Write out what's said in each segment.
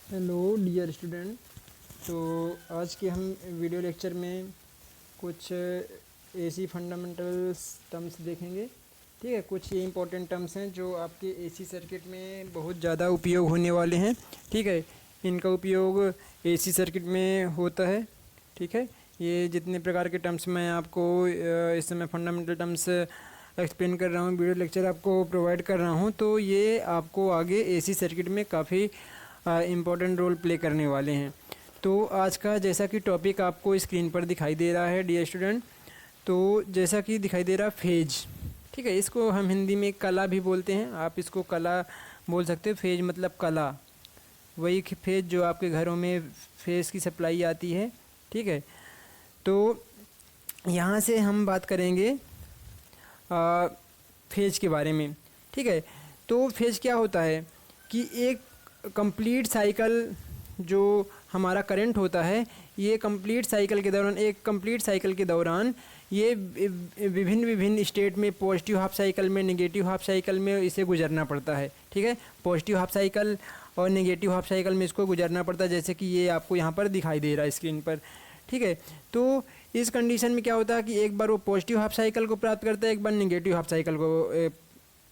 Hello dear student. तो आज के हम वीडियो लेक्चर में कुछ एसी फंडामेंटल्स टर्म्स देखेंगे। ठीक है, कुछ ये इंपॉर्टेंट टर्म्स हैं जो आपके एसी सर्किट में बहुत ज़्यादा उपयोग होने वाले हैं। ठीक है, इनका उपयोग एसी सर्किट में होता है। ठीक है, ये जितने प्रकार के टर्म्स मैं आपको इस समय फंडामेंटल टर्म्स एक्सप्लेन कर रहा हूँ, वीडियो लेक्चर आपको प्रोवाइड कर रहा हूँ, तो ये आपको आगे एसी सर्किट में काफ़ी इम्पोर्टेंट रोल प्ले करने वाले हैं। तो आज का जैसा कि टॉपिक आपको स्क्रीन पर दिखाई दे रहा है डियर स्टूडेंट, तो जैसा कि दिखाई दे रहा फेज। ठीक है, इसको हम हिंदी में कला भी बोलते हैं, आप इसको कला बोल सकते हो। फेज मतलब कला, वही फेज जो आपके घरों में फेज की सप्लाई आती है। ठीक है, तो यहाँ से हम बात करेंगे फेज के बारे में। ठीक है, तो फेज क्या होता है कि एक कंप्लीट साइकिल जो हमारा करंट होता है, ये कंप्लीट साइकिल के दौरान ये विभिन्न विभिन्न स्टेट में, पॉजिटिव हाफ साइकिल में, नेगेटिव हाफ साइकिल में इसे गुजरना पड़ता है। ठीक है, पॉजिटिव हाफ साइकिल और नेगेटिव हाफ साइकिल में इसको गुजरना पड़ता है, जैसे कि ये आपको यहाँ पर दिखाई दे रहा है स्क्रीन पर। ठीक है, तो इस कंडीशन में क्या होता है कि एक बार वो पॉजिटिव हाफ साइकिल को प्राप्त करता है, एक बार नेगेटिव हाफ साइकिल को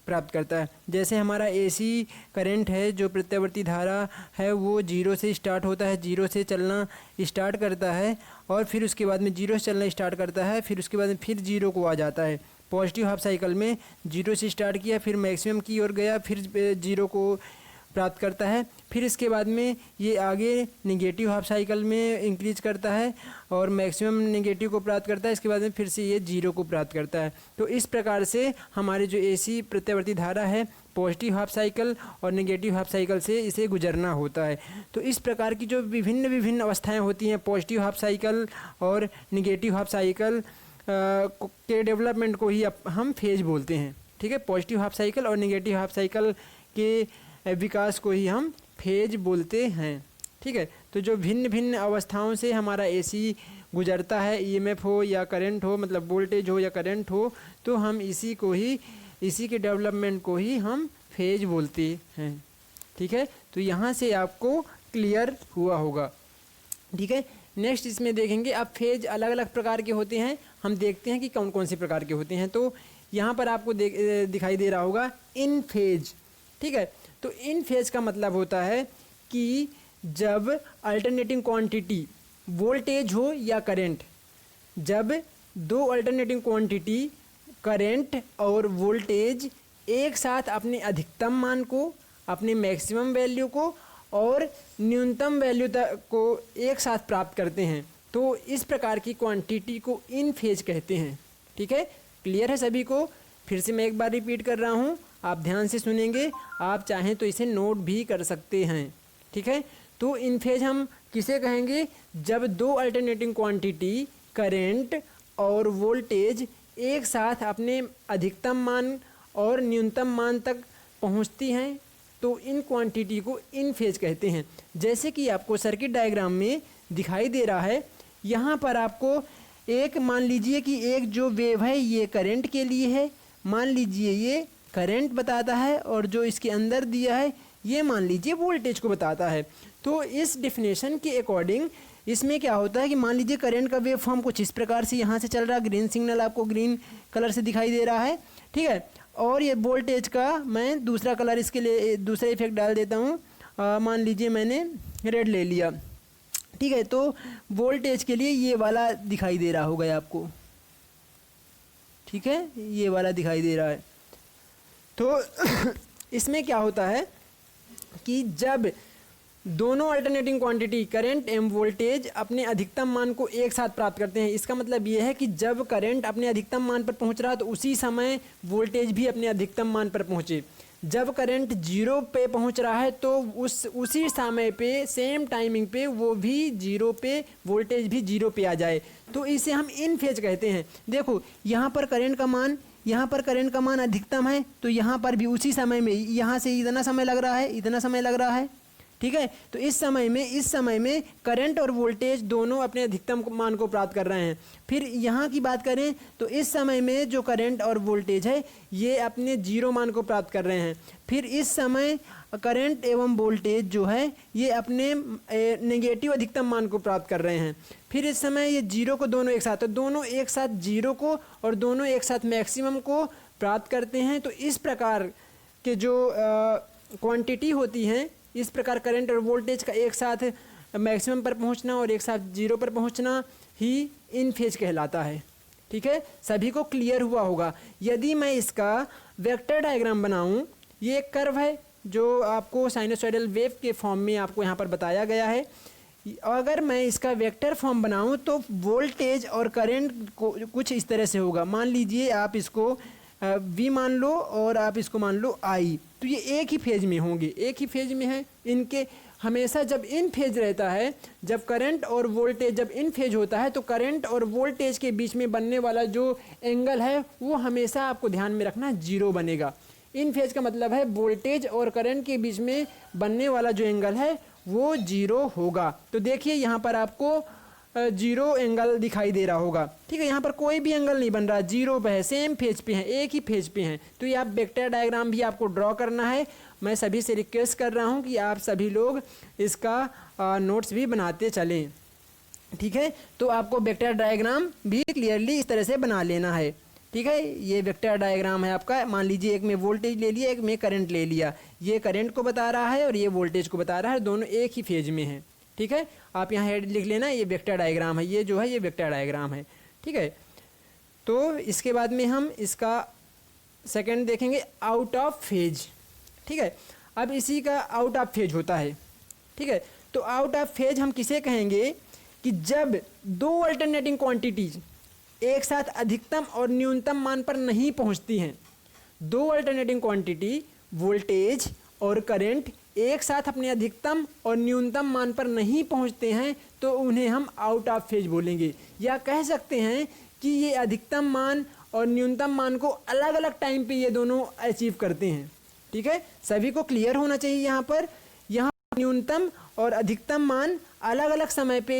प्राप्त करता है। जैसे हमारा एसी करंट है, जो प्रत्यावर्ती धारा है, वो जीरो से स्टार्ट होता है, जीरो से चलना स्टार्ट करता है और फिर उसके बाद में जीरो से चलना स्टार्ट करता है, फिर उसके बाद में फिर जीरो को आ जाता है। पॉजिटिव हाफ साइकिल में जीरो से स्टार्ट किया, फिर मैक्सिमम की ओर गया, फिर जीरो को प्राप्त करता है, फिर इसके बाद में ये आगे नेगेटिव हाफ साइकिल में इंक्रीज करता है और मैक्सिमम नेगेटिव को प्राप्त करता है, इसके बाद में फिर से ये जीरो को प्राप्त करता है। तो इस प्रकार से हमारे जो एसी प्रत्यावर्ती धारा है, पॉजिटिव हाफ साइकिल और नेगेटिव हाफ साइकिल से इसे गुजरना होता है। तो इस प्रकार की जो विभिन्न विभिन्न अवस्थाएँ होती हैं, पॉजिटिव हाफ साइकिल और नेगेटिव हाफ साइकिल के डेवलपमेंट को ही हम फेज बोलते हैं। ठीक है, पॉजिटिव हाफ साइकिल और नेगेटिव हाफ साइकिल के विकास को ही हम फेज बोलते हैं। ठीक है, तो जो भिन्न भिन्न अवस्थाओं से हमारा एसी गुजरता है, ईएमएफ हो या करंट हो, मतलब वोल्टेज हो या करंट हो, तो हम इसी के डेवलपमेंट को ही हम फेज बोलते हैं। ठीक है, तो यहाँ से आपको क्लियर हुआ होगा। ठीक है, नेक्स्ट इसमें देखेंगे अब फेज अलग अलग प्रकार के होते हैं, हम देखते हैं कि कौन कौन से प्रकार के होते हैं। तो यहाँ पर आपको दिखाई दे रहा होगा इन फेज। ठीक है, तो इन फेज का मतलब होता है कि जब अल्टरनेटिंग क्वांटिटी वोल्टेज हो या करंट, जब दो अल्टरनेटिंग क्वांटिटी करंट और वोल्टेज एक साथ अपने अधिकतम मान को, अपने मैक्सिमम वैल्यू को और न्यूनतम वैल्यू तक को एक साथ प्राप्त करते हैं, तो इस प्रकार की क्वांटिटी को इन फेज कहते हैं। ठीक है, क्लियर है सभी को? फिर से मैं एक बार रिपीट कर रहा हूँ, आप ध्यान से सुनेंगे, आप चाहें तो इसे नोट भी कर सकते हैं। ठीक है, तो इन फेज हम किसे कहेंगे? जब दो अल्टरनेटिंग क्वांटिटी करंट और वोल्टेज एक साथ अपने अधिकतम मान और न्यूनतम मान तक पहुंचती हैं, तो इन क्वांटिटी को इन फेज कहते हैं। जैसे कि आपको सर्किट डायग्राम में दिखाई दे रहा है, यहाँ पर आपको एक मान लीजिए कि एक जो वेव है ये करंट के लिए है, मान लीजिए ये करंट बताता है, और जो इसके अंदर दिया है ये मान लीजिए वोल्टेज को बताता है। तो इस डेफिनेशन के अकॉर्डिंग इसमें क्या होता है कि मान लीजिए करंट का वेव फॉर्म कुछ इस प्रकार से यहाँ से चल रहा है, ग्रीन सिग्नल आपको ग्रीन कलर से दिखाई दे रहा है। ठीक है, और ये वोल्टेज का मैं दूसरा कलर इसके लिए दूसरा इफेक्ट डाल देता हूँ, मान लीजिए मैंने रेड ले लिया। ठीक है, तो वोल्टेज के लिए ये वाला दिखाई दे रहा होगा आपको। ठीक है, ये वाला दिखाई दे रहा है। तो इसमें क्या होता है कि जब दोनों अल्टरनेटिंग क्वांटिटी करंट एवं वोल्टेज अपने अधिकतम मान को एक साथ प्राप्त करते हैं, इसका मतलब ये है कि जब करंट अपने अधिकतम मान पर पहुंच रहा है तो उसी समय वोल्टेज भी अपने अधिकतम मान पर पहुंचे। जब करंट जीरो पे पहुंच रहा है तो उसी समय पे सेम टाइमिंग पे वो भी जीरो पे, वोल्टेज भी जीरो पे आ जाए, तो इसे हम इन फेज कहते हैं। देखो यहाँ पर करंट का मान अधिकतम है, तो यहाँ पर भी उसी समय में, यहाँ से इतना समय लग रहा है, ठीक है, तो इस समय में करंट और वोल्टेज दोनों अपने अधिकतम मान को प्राप्त कर रहे हैं। फिर यहाँ की बात करें तो इस समय में जो करंट और वोल्टेज है ये अपने जीरो मान को प्राप्त कर रहे हैं। फिर इस समय करंट एवं वोल्टेज जो है ये अपने नेगेटिव अधिकतम मान को प्राप्त कर रहे हैं। फिर इस समय ये जीरो को दोनों एक साथ, तो दोनों एक साथ जीरो को और दोनों एक साथ मैक्सिमम को प्राप्त करते हैं। तो इस प्रकार के जो क्वांटिटी होती हैं, इस प्रकार करंट और वोल्टेज का एक साथ मैक्सिमम पर पहुंचना और एक साथ जीरो पर पहुंचना ही इन फेज कहलाता है। ठीक है, सभी को क्लियर हुआ होगा। यदि मैं इसका वेक्टर डायग्राम बनाऊं, ये एक कर्व है जो आपको साइनसॉइडल वेव के फॉर्म में आपको यहाँ पर बताया गया है। अगर मैं इसका वेक्टर फॉर्म बनाऊं तो वोल्टेज और करंट को कुछ इस तरह से होगा। मान लीजिए आप इसको V मान लो और आप इसको मान लो I, तो ये एक ही फेज में होंगे, एक ही फेज में है। इनके हमेशा जब इन फेज रहता है, जब करंट और वोल्टेज जब इन फेज होता है, तो करंट और वोल्टेज के बीच में बनने वाला जो एंगल है वो हमेशा आपको ध्यान में रखना जीरो बनेगा। इन फेज का मतलब है वोल्टेज और करंट के बीच में बनने वाला जो एंगल है वो जीरो होगा। तो देखिए यहाँ पर आपको जीरो एंगल दिखाई दे रहा होगा। ठीक है, यहाँ पर कोई भी एंगल नहीं बन रहा, जीरो पे है, सेम फेज पे है, एक ही फेज पे हैं। तो ये आप वेक्टर डायग्राम भी आपको ड्रॉ करना है। मैं सभी से रिक्वेस्ट कर रहा हूँ कि आप सभी लोग इसका नोट्स भी बनाते चलें। ठीक है, तो आपको वेक्टर डायग्राम भी क्लियरली इस तरह से बना लेना है। ठीक है, ये वेक्टर डायग्राम है आपका। मान लीजिए एक में वोल्टेज ले लिया, एक में करंट ले लिया। ये करंट को बता रहा है और ये वोल्टेज को बता रहा है, दोनों एक ही फेज में हैं। ठीक है, आप यहाँ हेड लिख लेना, ये वेक्टर डायग्राम है, ये जो है ये वेक्टर डायग्राम है। ठीक है, तो इसके बाद में हम इसका सेकंड देखेंगे, आउट ऑफ फेज। ठीक है, अब इसी का आउट ऑफ फेज होता है। ठीक है, तो आउट ऑफ फेज हम किसे कहेंगे कि जब दो अल्टरनेटिंग क्वांटिटीज एक साथ अधिकतम और न्यूनतम मान पर नहीं पहुंचती हैं। दो अल्टरनेटिंग क्वांटिटी वोल्टेज और करंट एक साथ अपने अधिकतम और न्यूनतम मान पर नहीं पहुंचते हैं, तो उन्हें हम आउट ऑफ फेज बोलेंगे। या कह सकते हैं कि ये अधिकतम मान और न्यूनतम मान को अलग अलग टाइम पे ये दोनों अचीव करते हैं। ठीक है, सभी को क्लियर होना चाहिए। यहाँ पर न्यूनतम और अधिकतम मान अलग अलग समय पे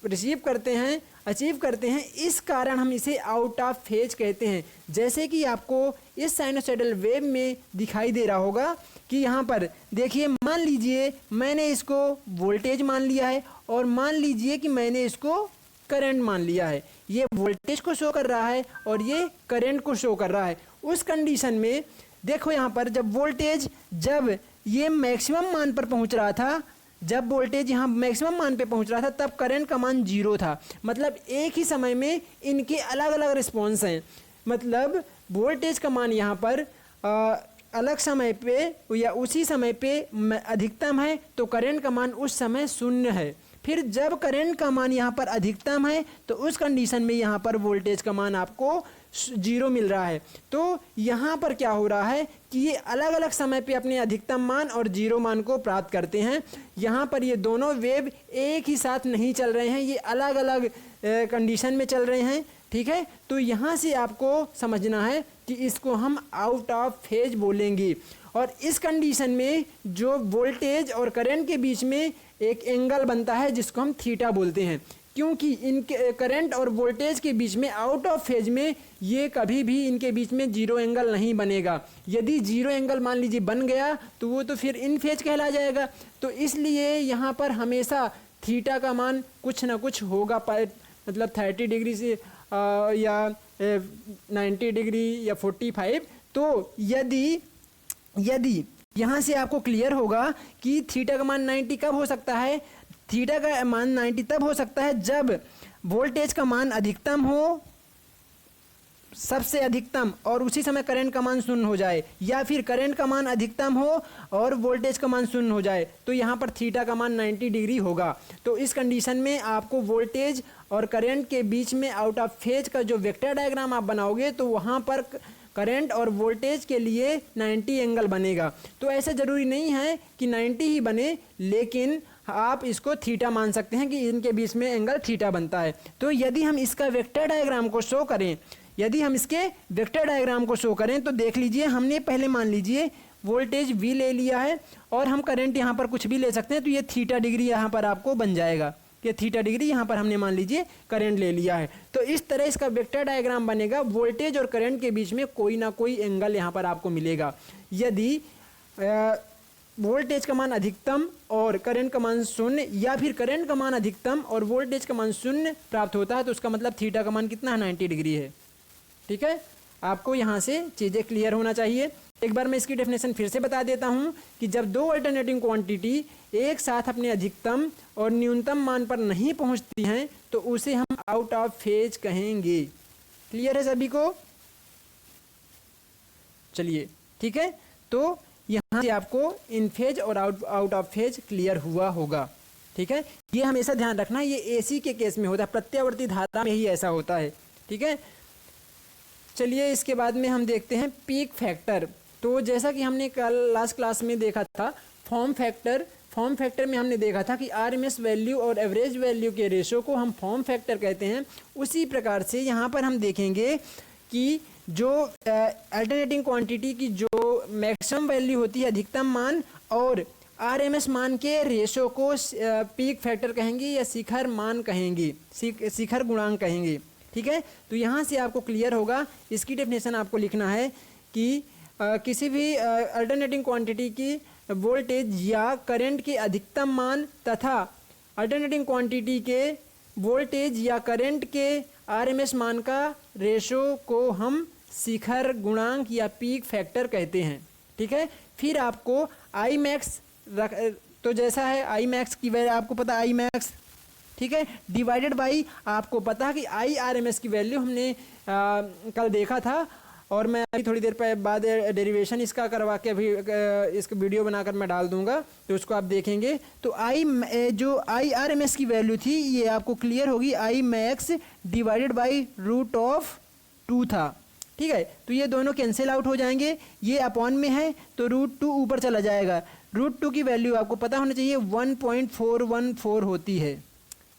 रिसीव करते हैं, अचीव करते हैं, इस कारण हम इसे आउट ऑफ फेज कहते हैं। जैसे कि आपको इस साइनसॉइडल वेव में दिखाई दे रहा होगा कि यहाँ पर देखिए, मान लीजिए मैंने इसको वोल्टेज मान लिया है और मान लीजिए कि मैंने इसको करंट मान लिया है। ये वोल्टेज को शो कर रहा है और ये करंट को शो कर रहा है। उस कंडीशन में देखो यहाँ पर जब वोल्टेज जब ये मैक्सिमम मान पर पहुँच रहा था, जब वोल्टेज यहाँ मैक्सिमम मान पे पहुँच रहा था, तब करंट का मान जीरो था। मतलब एक ही समय में इनके अलग अलग रिस्पॉन्स हैं। मतलब वोल्टेज का मान यहाँ पर अलग समय पे या उसी समय पे अधिकतम है, तो करंट का मान उस समय शून्य है। फिर जब करंट का मान यहाँ पर अधिकतम है, तो उस कंडीशन में यहाँ पर वोल्टेज का मान आपको जीरो मिल रहा है। तो यहाँ पर क्या हो रहा है कि ये अलग अलग समय पे अपने अधिकतम मान और जीरो मान को प्राप्त करते हैं। यहाँ पर ये दोनों वेव एक ही साथ नहीं चल रहे हैं, ये अलग अलग कंडीशन में चल रहे हैं। ठीक है, तो यहाँ से आपको समझना है कि इसको हम आउट ऑफ फेज बोलेंगे। और इस कंडीशन में जो वोल्टेज और करंट के बीच में एक एंगल बनता है जिसको हम थीटा बोलते हैं, क्योंकि इनके करंट और वोल्टेज के बीच में आउट ऑफ फेज में ये कभी भी इनके बीच में जीरो एंगल नहीं बनेगा। यदि जीरो एंगल मान लीजिए बन गया तो वो तो फिर इन फेज कहला जाएगा। तो इसलिए यहाँ पर हमेशा थीटा का मान कुछ ना कुछ होगा, मतलब 30 डिग्री से या 90 डिग्री या 45। तो यदि यहाँ से आपको क्लियर होगा कि थीटा का मान 90 कब हो सकता है, थीटा का मान 90 तब हो सकता है जब वोल्टेज का मान अधिकतम हो, सबसे अधिकतम, और उसी समय करंट का मान शून्य हो जाए, या फिर करंट का मान अधिकतम हो और वोल्टेज का मान शून्य हो जाए, तो यहाँ पर थीटा का मान 90 डिग्री होगा। तो इस कंडीशन में आपको वोल्टेज और करंट के बीच में आउट ऑफ फेज का जो वेक्टर डायग्राम आप बनाओगे, तो वहाँ पर करंट और वोल्टेज के लिए 90 एंगल बनेगा। तो ऐसा ज़रूरी नहीं है कि 90 ही बने, लेकिन आप इसको थीटा मान सकते हैं कि इनके बीच में एंगल थीटा बनता है। तो यदि हम इसका वेक्टर डायग्राम को शो करें, यदि हम इसके वेक्टर डायग्राम को शो करें, तो देख लीजिए, हमने पहले मान लीजिए वोल्टेज V ले लिया है और हम करंट यहाँ पर कुछ भी ले सकते हैं, तो ये थीटा डिग्री यहाँ पर आपको बन जाएगा। ये थीटा डिग्री यहाँ पर हमने मान लीजिए करंट ले लिया है। तो इस तरह इसका वेक्टर डायग्राम बनेगा। वोल्टेज और करंट के बीच में कोई ना कोई एंगल यहाँ पर आपको मिलेगा। यदि वोल्टेज का मान अधिकतम और करंट का मान शून्य, या फिर करंट का मान अधिकतम और वोल्टेज का मान शून्य प्राप्त होता है, तो उसका मतलब थीटा का मान कितना है, 90 डिग्री है। ठीक है, आपको यहाँ से चीज़ें क्लियर होना चाहिए। एक बार मैं इसकी डेफिनेशन फिर से बता देता हूँ कि जब दो अल्टरनेटिंग क्वांटिटी एक साथ अपने अधिकतम और न्यूनतम मान पर नहीं पहुँचती हैं तो उसे हम आउट ऑफ फेज कहेंगे। क्लियर है सभी को? चलिए ठीक है, तो यहाँ से आपको इन फेज और आउट ऑफ फेज क्लियर हुआ होगा। ठीक है, ये हमेशा ध्यान रखना, ये एसी के केस में होता है, प्रत्यावर्ती धारा में ही ऐसा होता है। ठीक है, चलिए इसके बाद में हम देखते हैं पीक फैक्टर। तो जैसा कि हमने कल लास्ट क्लास में देखा था फॉर्म फैक्टर में हमने देखा था कि आरएमएस वैल्यू और एवरेज वैल्यू के रेशो को हम फॉर्म फैक्टर कहते हैं। उसी प्रकार से यहाँ पर हम देखेंगे कि जो अल्टरनेटिंग क्वांटिटी की जो मैक्सिमम वैल्यू होती है, अधिकतम मान, और आरएमएस मान के रेशो को पीक फैक्टर कहेंगे या शिखर मान कहेंगे, शिखर गुणांक कहेंगे। ठीक है, तो यहाँ से आपको क्लियर होगा। इसकी डेफिनेशन आपको लिखना है कि किसी भी अल्टरनेटिंग क्वांटिटी की वोल्टेज या करंट के अधिकतम मान तथा अल्टरनेटिंग क्वांटिटी के वोल्टेज या करंट के आरएमएस मान का रेशो को हम शिखर गुणांक या पीक फैक्टर कहते हैं। ठीक है, फिर आपको आई मैक्स तो जैसा है आई मैक्स की वैल्यू आपको पता है, आई मैक्स, ठीक है, डिवाइडेड बाई आपको पता है कि आई आरएमएस की वैल्यू हमने कल देखा था, और मैं अभी थोड़ी देर बाद डेरिवेशन इसका करवा के अभी इसका वीडियो बनाकर मैं डाल दूंगा, तो उसको आप देखेंगे। तो जो आई आर एम एस की वैल्यू थी ये आपको क्लियर होगी, आई मैक्स डिवाइडेड बाई √2 था। ठीक है, तो ये दोनों कैंसिल आउट हो जाएंगे, ये अपॉन में है तो √2 ऊपर चला जाएगा। √2 की वैल्यू आपको पता होना चाहिए 1.414 होती है।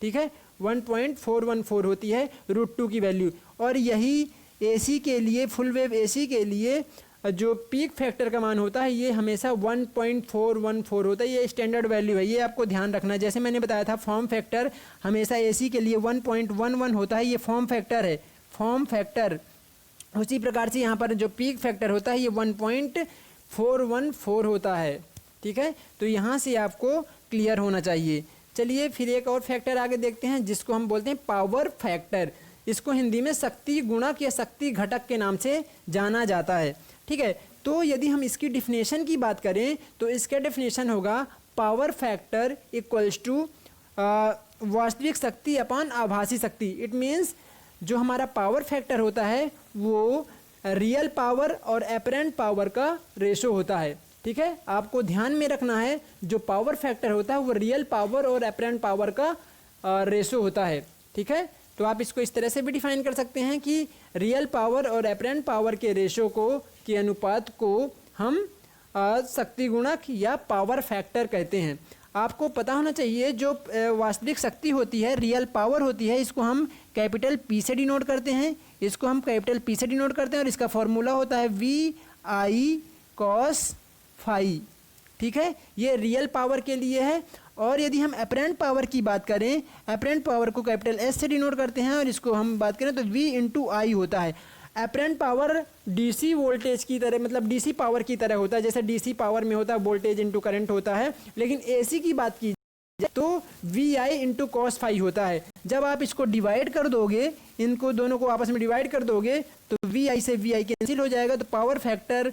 ठीक है, 1.414 होती है √2 की वैल्यू, और यही एसी के लिए, फुल वेव एसी के लिए जो पीक फैक्टर का मान होता है ये हमेशा 1.414 होता है। ये स्टैंडर्ड वैल्यू है, ये आपको ध्यान रखना है। जैसे मैंने बताया था फॉर्म फैक्टर हमेशा एसी के लिए 1.11 होता है, ये फॉर्म फैक्टर है, फॉर्म फैक्टर। उसी प्रकार से यहाँ पर जो पीक फैक्टर होता है ये 1.414 होता है। ठीक है, तो यहाँ से आपको क्लियर होना चाहिए। चलिए फिर एक और फैक्टर आगे देखते हैं जिसको हम बोलते हैं पावर फैक्टर। इसको हिंदी में शक्ति गुणक या शक्ति घटक के नाम से जाना जाता है। ठीक है, तो यदि हम इसकी डिफिनेशन की बात करें तो इसका डिफिनेशन होगा पावर फैक्टर इक्वल्स टू वास्तविक शक्ति अपॉन आभासी शक्ति। इट मीन्स जो हमारा पावर फैक्टर होता है वो रियल पावर और एपरेंट पावर का रेशो होता है। ठीक है, आपको ध्यान में रखना है जो पावर फैक्टर होता है वो रियल पावर और एपरेंट पावर का रेशो होता है। ठीक है, तो आप इसको इस तरह से भी डिफाइन कर सकते हैं कि रियल पावर और एपरेंट पावर के रेशो के अनुपात को हम शक्ति गुणक या पावर फैक्टर कहते हैं। आपको पता होना चाहिए जो वास्तविक शक्ति होती है, रियल पावर होती है, इसको हम कैपिटल पी से डिनोट करते हैं, इसको हम कैपिटल पी से डिनोट करते हैं, और इसका फॉर्मूला होता है VI cos फाई। ठीक है, ये रियल पावर के लिए है। और यदि हम एपरेंट पावर की बात करें, एपरेंट पावर को कैपिटल S से डिनोट करते हैं, और इसको हम बात करें तो V × I होता है। एपरेंट पावर डीसी वोल्टेज की तरह, मतलब डीसी पावर की तरह होता है, जैसे डीसी पावर में होता है वोल्टेज इंटू करंट होता है, लेकिन एसी की बात की तो VI × cos फाई होता है। जब आप इसको डिवाइड कर दोगे, इनको दोनों को आपस में डिवाइड कर दोगे तो VI से VI कैंसिल हो जाएगा, तो पावर फैक्टर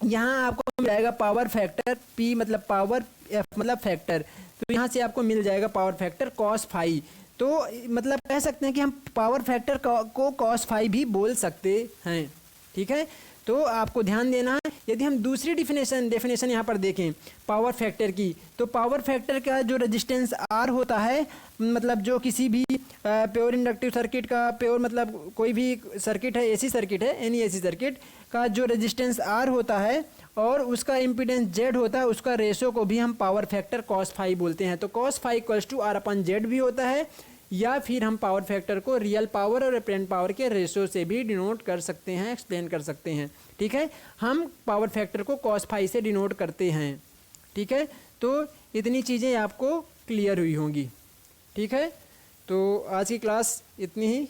यहाँ आपको मिल जाएगा पावर फैक्टर, P मतलब पावर, F मतलब फैक्टर, तो यहाँ से आपको मिल जाएगा पावर फैक्टर cos फाई। तो मतलब कह सकते हैं कि हम पावर फैक्टर को cos फाई भी बोल सकते हैं। ठीक है, तो आपको ध्यान देना है। यदि हम दूसरी डेफिनेशन यहाँ पर देखें पावर फैक्टर की, तो पावर फैक्टर का जो रेजिस्टेंस R होता है, मतलब जो किसी भी प्योर इंडक्टिव सर्किट का, प्योर मतलब कोई भी सर्किट है, एसी सर्किट है, एनी एसी सर्किट का जो रेजिस्टेंस R होता है और उसका इम्पीडेंस Z होता है, उसका रेशो को भी हम पावर फैक्टर cos फाई बोलते हैं। तो cos phi equals to R/Z भी होता है, या फिर हम पावर फैक्टर को रियल पावर और एपरेंट पावर के रेशो से भी डिनोट कर सकते हैं, एक्सप्लेन कर सकते हैं। ठीक है, हम पावर फैक्टर को cos फाई से डिनोट करते हैं। ठीक है, तो इतनी चीज़ें आपको क्लियर हुई होंगी। ठीक है, तो आज की क्लास इतनी ही।